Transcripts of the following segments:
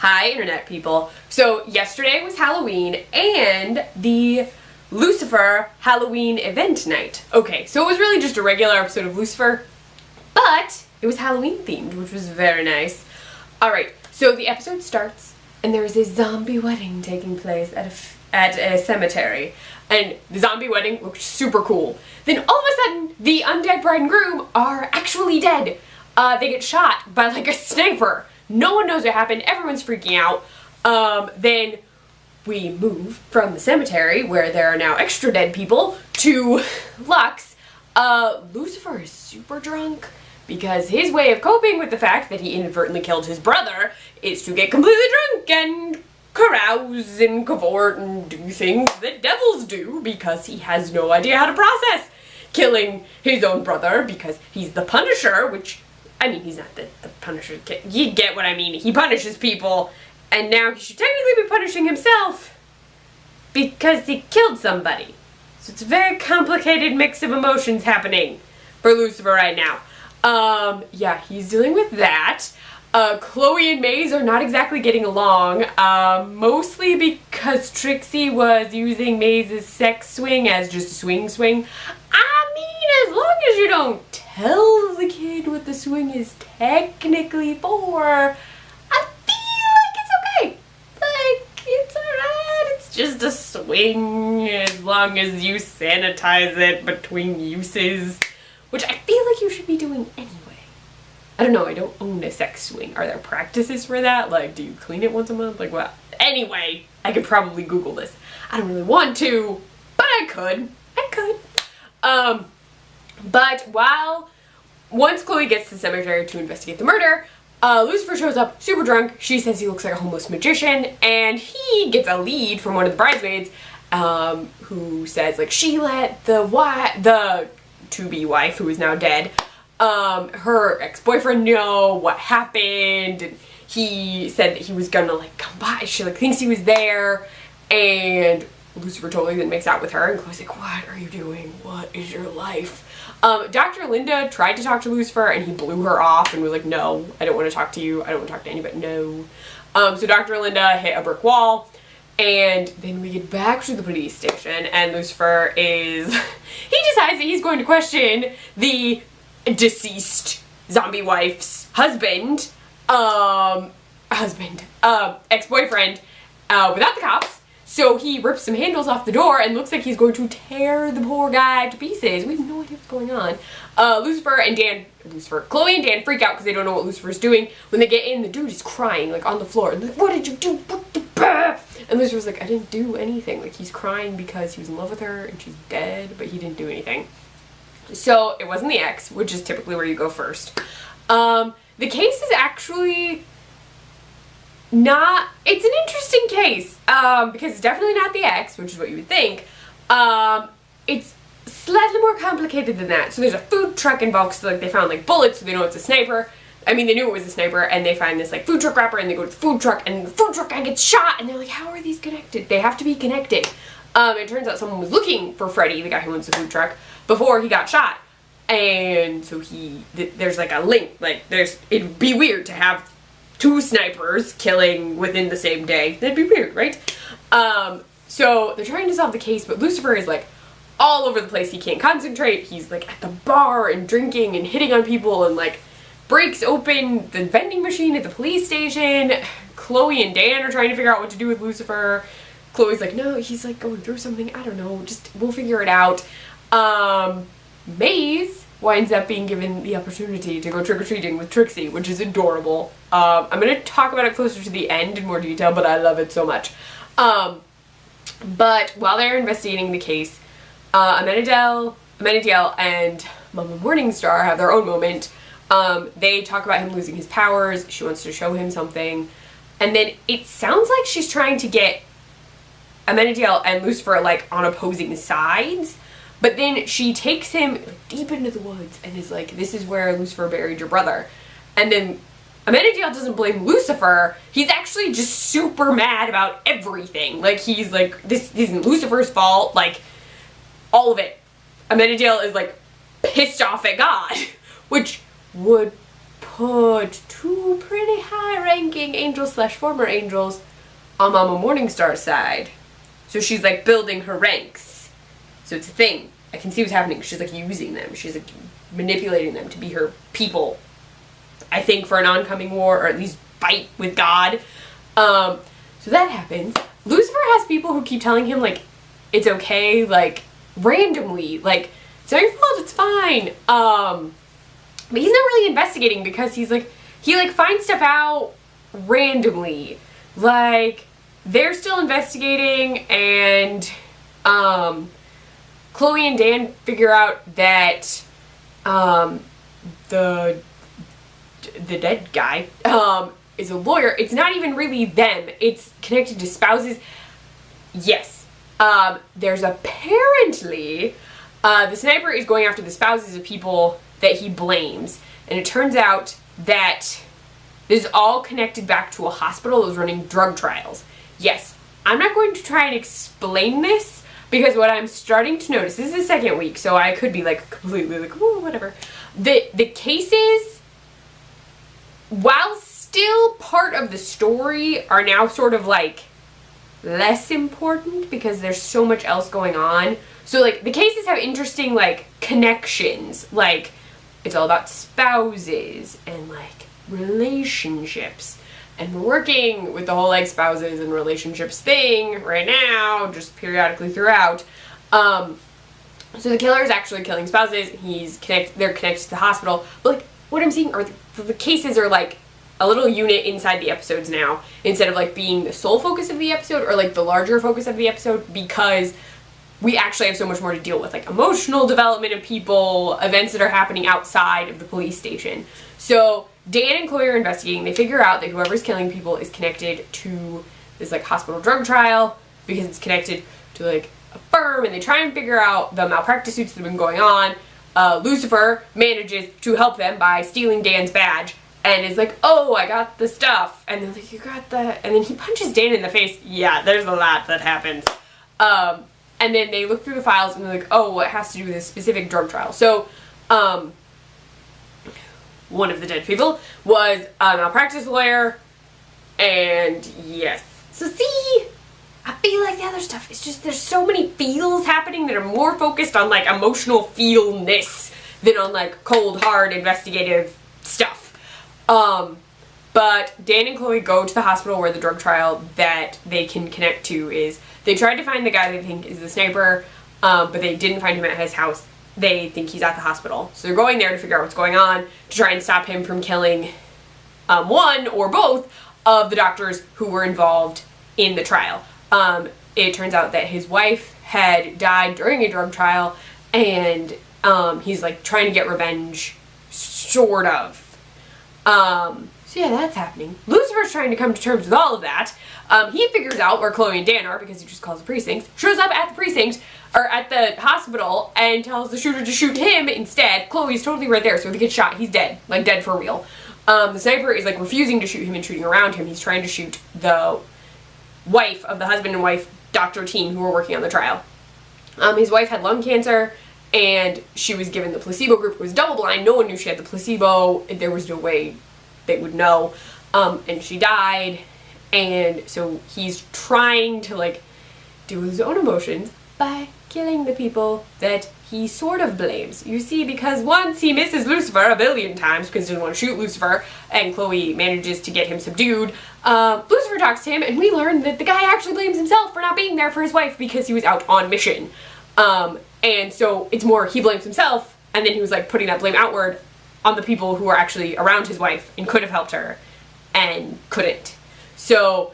Hi, internet people. So yesterday was Halloween and the Lucifer Halloween event night. Okay, so it was really just a regular episode of Lucifer, but it was Halloween themed, which was very nice. Alright, so the episode starts and there is a zombie wedding taking place at a cemetery. And the zombie wedding looked super cool. Then all of a sudden, the undead bride and groom are actually dead. They get shot by like a sniper. No one knows what happened. Everyone's freaking out. Then we move from the cemetery, where there are now extra dead people, to Lux. Lucifer is super drunk because his way of coping with the fact that he inadvertently killed his brother is to get completely drunk and carouse and cavort and do things that devils do because he has no idea how to process killing his own brother because he's the Punisher, which, I mean, he's not the Punisher. You get what I mean. He punishes people, and now he should technically be punishing himself because he killed somebody. So it's a very complicated mix of emotions happening for Lucifer right now. Yeah, he's dealing with that. Chloe and Maze are not exactly getting along, mostly because Trixie was using Maze's sex swing as just a swing. I mean, as long as you don't tell the kid what the swing is technically for, I feel like it's okay. Like, it's alright, it's just a swing, as long as you sanitize it between uses, which I feel like you should be doing anyway. I don't know, I don't own a sex swing. Are there practices for that? Like, do you clean it once a month? Like, what? Anyway, I could probably Google this. I don't really want to, but I could. But once Chloe gets to the cemetery to investigate the murder, Lucifer shows up super drunk. She says he looks like a homeless magician, and he gets a lead from one of the bridesmaids, who says, like, she let the to-be wife, who is now dead, her ex-boyfriend know what happened, and he said that he was gonna, like, come by. She, like, thinks he was there, and Lucifer totally then makes out with her, and Chloe's like, what are you doing? What is your life? Dr. Linda tried to talk to Lucifer, and he blew her off and was like, no, I don't want to talk to you. I don't want to talk to anybody. No. So Dr. Linda hit a brick wall, and then we get back to the police station, and Lucifer is, he decides that he's going to question the deceased zombie wife's husband, ex-boyfriend, without the cops. So he rips some handles off the door and looks like he's going to tear the poor guy to pieces. We have no idea what's going on. Chloe and Dan freak out because they don't know what Lucifer's doing. When they get in, the dude is crying, like, on the floor. And like, what did you do? And Lucifer's like, I didn't do anything. Like, he's crying because he was in love with her and she's dead, but he didn't do anything. So it wasn't the ex, which is typically where you go first. The case is actually it's an interesting case, because it's definitely not the ex, which is what you would think. It's slightly more complicated than that. So there's a food truck involved, so like they found like bullets, so they know it's a sniper. I mean, they knew it was a sniper, and they find this like food truck wrapper, and they go to the food truck, and the food truck guy gets shot, and they're like, how are these connected? They have to be connected. It turns out someone was looking for Freddy, the guy who owns the food truck, before he got shot. And so there's like a link, like it'd be weird to have two snipers killing within the same day. That'd be weird, right? So they're trying to solve the case, but Lucifer is like all over the place. He can't concentrate. He's like at the bar and drinking and hitting on people and like breaks open the vending machine at the police station. Chloe and Dan are trying to figure out what to do with Lucifer. Chloe's like, no, he's like going through something. I don't know. We'll figure it out. Maze winds up being given the opportunity to go trick-or-treating with Trixie, which is adorable. I'm going to talk about it closer to the end in more detail, but I love it so much. But while they're investigating the case, Amenadiel and Mama Morningstar have their own moment. They talk about him losing his powers. She wants to show him something. And then it sounds like she's trying to get Amenadiel and Lucifer like on opposing sides. But then she takes him deep into the woods and is like, this is where Lucifer buried your brother. And then Amenadiel doesn't blame Lucifer. He's actually just super mad about everything. Like, he's like, this isn't Lucifer's fault. Like, all of it. Amenadiel is like pissed off at God, which would put two pretty high-ranking angels / former angels on Mama Morningstar's side. So she's like building her ranks. So it's a thing. I can see what's happening. She's like using them. She's like manipulating them to be her people. I think for an oncoming war, or at least fight with God. So that happens. Lucifer has people who keep telling him like it's okay, like randomly, like it's not your fault, it's fine. But he's not really investigating because he finds stuff out randomly. Like they're still investigating, and Chloe and Dan figure out that the dead guy is a lawyer. It's not even really them. It's connected to spouses. Yes. There's apparently the sniper is going after the spouses of people that he blames, and it turns out that this is all connected back to a hospital that was running drug trials. Yes, I'm not going to try and explain this, because what I'm starting to notice, this is the second week, so I could be like completely like, oh, whatever. The cases, while still part of the story, are now sort of like less important because there's so much else going on. So like the cases have interesting like connections, like it's all about spouses and like relationships, and we're working with the whole like spouses and relationships thing right now, just periodically throughout. So the killer is actually killing spouses. They're connected to the hospital, but like what I'm seeing are the cases are like a little unit inside the episodes now, instead of like being the sole focus of the episode or like the larger focus of the episode, because we actually have so much more to deal with, like emotional development of people, events that are happening outside of the police station. So Dan and Chloe are investigating. They figure out that whoever's killing people is connected to this like hospital drug trial because it's connected to like a firm, and they try and figure out the malpractice suits that have been going on. Lucifer manages to help them by stealing Dan's badge and is like, oh, I got the stuff. And they're like, you got that? And then he punches Dan in the face. Yeah, there's a lot that happens. And then they look through the files and they're like, oh, well, it has to do with a specific drug trial. So, one of the dead people was a malpractice lawyer, and yes. So see, I feel like the other stuff is just, there's so many feels happening that are more focused on like emotional feel-ness than on like cold, hard, investigative stuff. But Dan and Chloe go to the hospital where the drug trial that they can connect to is. They tried to find the guy they think is the sniper, but they didn't find him at his house. They think he's at the hospital. So they're going there to figure out what's going on, to try and stop him from killing one or both of the doctors who were involved in the trial. It turns out that his wife had died during a drug trial, and he's like trying to get revenge, sort of. So yeah, that's happening. Lucifer's trying to come to terms with all of that. He figures out where Chloe and Dan are because he just calls the precinct, shows up at the precinct, or at the hospital, and tells the shooter to shoot him instead. Chloe's totally right there, so if he gets shot, he's dead. Like, dead for real. The sniper is, like, refusing to shoot him and shooting around him. He's trying to shoot the wife of the husband and wife doctor team who were working on the trial. His wife had lung cancer, and she was given the placebo group. It was double blind. No one knew she had the placebo. There was no way they would know. And she died. And so he's trying to, like, deal with his own emotions by killing the people that he sort of blames. You see, because once he misses Lucifer a billion times because he doesn't want to shoot Lucifer, and Chloe manages to get him subdued, Lucifer talks to him, and we learn that the guy actually blames himself for not being there for his wife because he was out on mission. And so it's more he blames himself, and then he was, like, putting that blame outward on the people who were actually around his wife and could have helped her and couldn't. So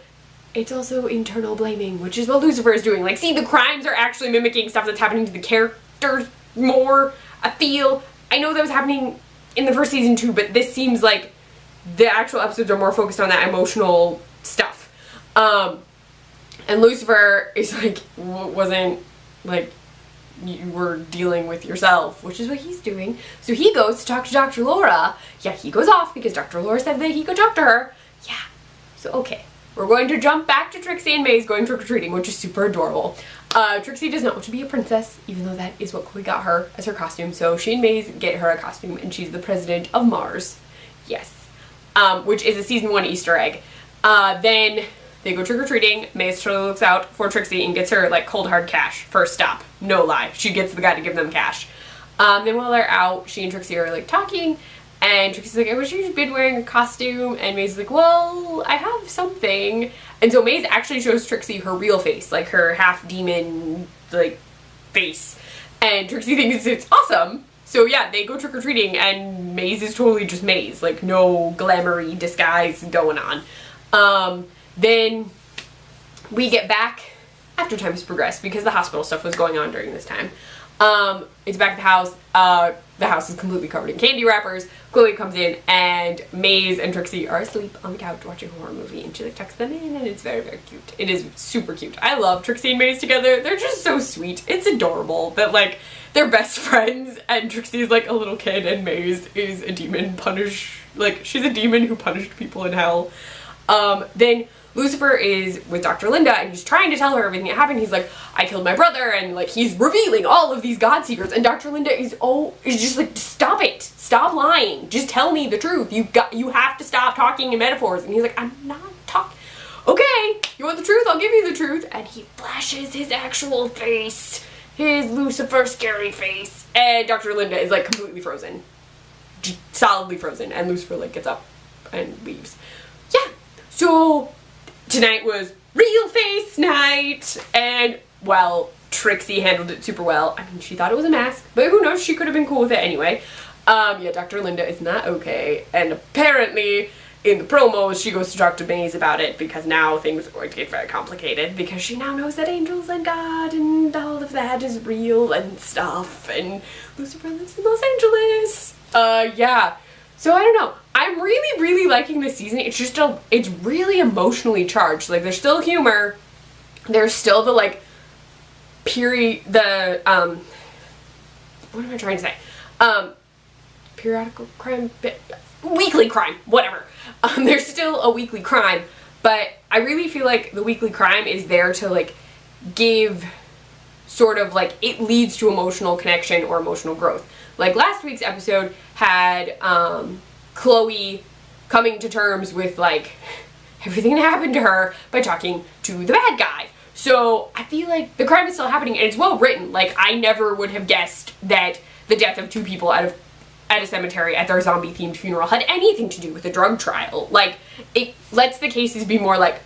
it's also internal blaming, which is what Lucifer is doing. Like, see, the crimes are actually mimicking stuff that's happening to the characters more, I feel. I know that was happening in the first season too, but this seems like the actual episodes are more focused on that emotional stuff. And Lucifer is like, wasn't like, you were dealing with yourself, which is what he's doing. So he goes to talk to Dr. Laura. Yeah, he goes off because Dr. Laura said that he could talk to her. Yeah. So, okay. We're going to jump back to Trixie and Maze going trick-or-treating, which is super adorable. Trixie does not want to be a princess, even though that is what Chloe got her as her costume. So she and Maze get her a costume, and she's the president of Mars. Yes. Which is a season 1 Easter egg. Then they go trick-or-treating. Maze totally looks out for Trixie and gets her, like, cold hard cash. First stop. No lie. She gets the guy to give them cash. Then while they're out, she and Trixie are, like, talking. And Trixie's like, I wish you'd been wearing a costume. And Maze is like, well, I have something. And so Maze actually shows Trixie her real face. Like, her half-demon, like, face. And Trixie thinks it's awesome. So yeah, they go trick-or-treating and Maze is totally just Maze. Like, no glamoury disguise going on. Then we get back after time has progressed because the hospital stuff was going on during this time. It's back at the house. The house is completely covered in candy wrappers. Chloe comes in and Maze and Trixie are asleep on the couch watching a horror movie and she like tucks them in and it's very, very cute. It is super cute. I love Trixie and Maze together. They're just so sweet. It's adorable that like they're best friends and Trixie's like a little kid and Maze is a demon she's a demon who punished people in hell. Then Lucifer is with Dr. Linda and he's trying to tell her everything that happened. He's like, I killed my brother, and like he's revealing all of these God secrets, and Dr. Linda is just like, stop it. Stop lying. Just tell me the truth. You have to stop talking in metaphors. And he's like, I'm not talking. Okay, you want the truth? I'll give you the truth. And he flashes his actual face. His Lucifer scary face. And Dr. Linda is like completely frozen. Solidly frozen. And Lucifer like gets up and leaves. Yeah. So tonight was real face night, and well, Trixie handled it super well. I mean, she thought it was a mask, but who knows, she could have been cool with it anyway. Yeah, Dr. Linda is not okay, and apparently in the promos she goes to talk to Maze about it because now things are going to get very complicated because she now knows that angels and God and all of that is real and stuff, and Lucifer lives in Los Angeles. Yeah. So I don't know. I'm really, really liking this season. It's just it's really emotionally charged. Like, there's still humor. There's still the, like, what am I trying to say? Periodical crime, weekly crime, whatever. There's still a weekly crime, but I really feel like the weekly crime is there to, like, give sort of, like, it leads to emotional connection or emotional growth. Like, last week's episode had Chloe coming to terms with, like, everything that happened to her by talking to the bad guy. So I feel like the crime is still happening and it's well written. Like, I never would have guessed that the death of 2 people at a cemetery at their zombie-themed funeral had anything to do with a drug trial. Like, it lets the cases be more, like,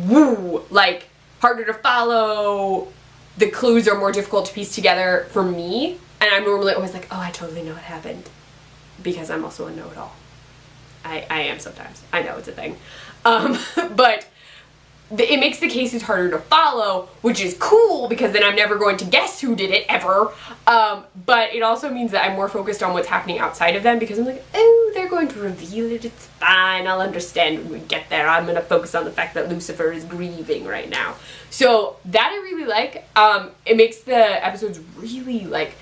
woo, like, harder to follow. The clues are more difficult to piece together for me. And I'm normally always like, oh, I totally know what happened. Because I'm also a know-it-all. I am sometimes. I know it's a thing. But it makes the cases harder to follow, which is cool because then I'm never going to guess who did it, ever. But it also means that I'm more focused on what's happening outside of them because I'm like, oh, they're going to reveal it. It's fine. I'll understand when we get there. I'm going to focus on the fact that Lucifer is grieving right now. So that I really like. It makes the episodes really, like,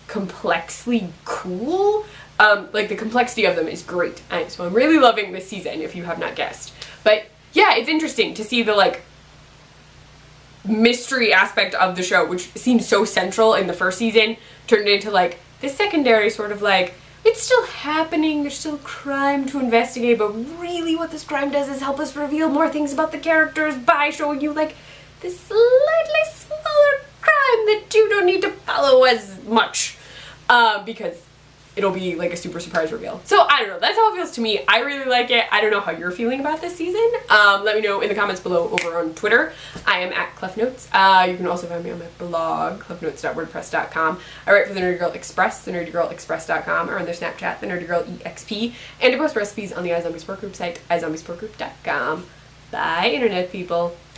complexly cool. Like, the complexity of them is great. So I'm really loving this season, if you have not guessed. But yeah, it's interesting to see the, like, mystery aspect of the show, which seems so central in the first season, turned into, like, this secondary sort of, like, it's still happening, there's still crime to investigate, but really what this crime does is help us reveal more things about the characters by showing you, like, this slightly smaller crime that you don't need to follow as much. Because it'll be like a super surprise reveal. So I don't know, that's how it feels to me. I really like it. I don't know how you're feeling about this season. Let me know in the comments below over on Twitter. I am at Kleffnotes. You can also find me on my blog, kleffnotes.wordpress.com. I write for the Nerdy Girl Express, thenerdygirlexpress.com, or on their Snapchat, the Nerdy Girl EXP, and I post recipes on the iZombie Sport Group site, iZombiesportgroup.com. Bye, internet people.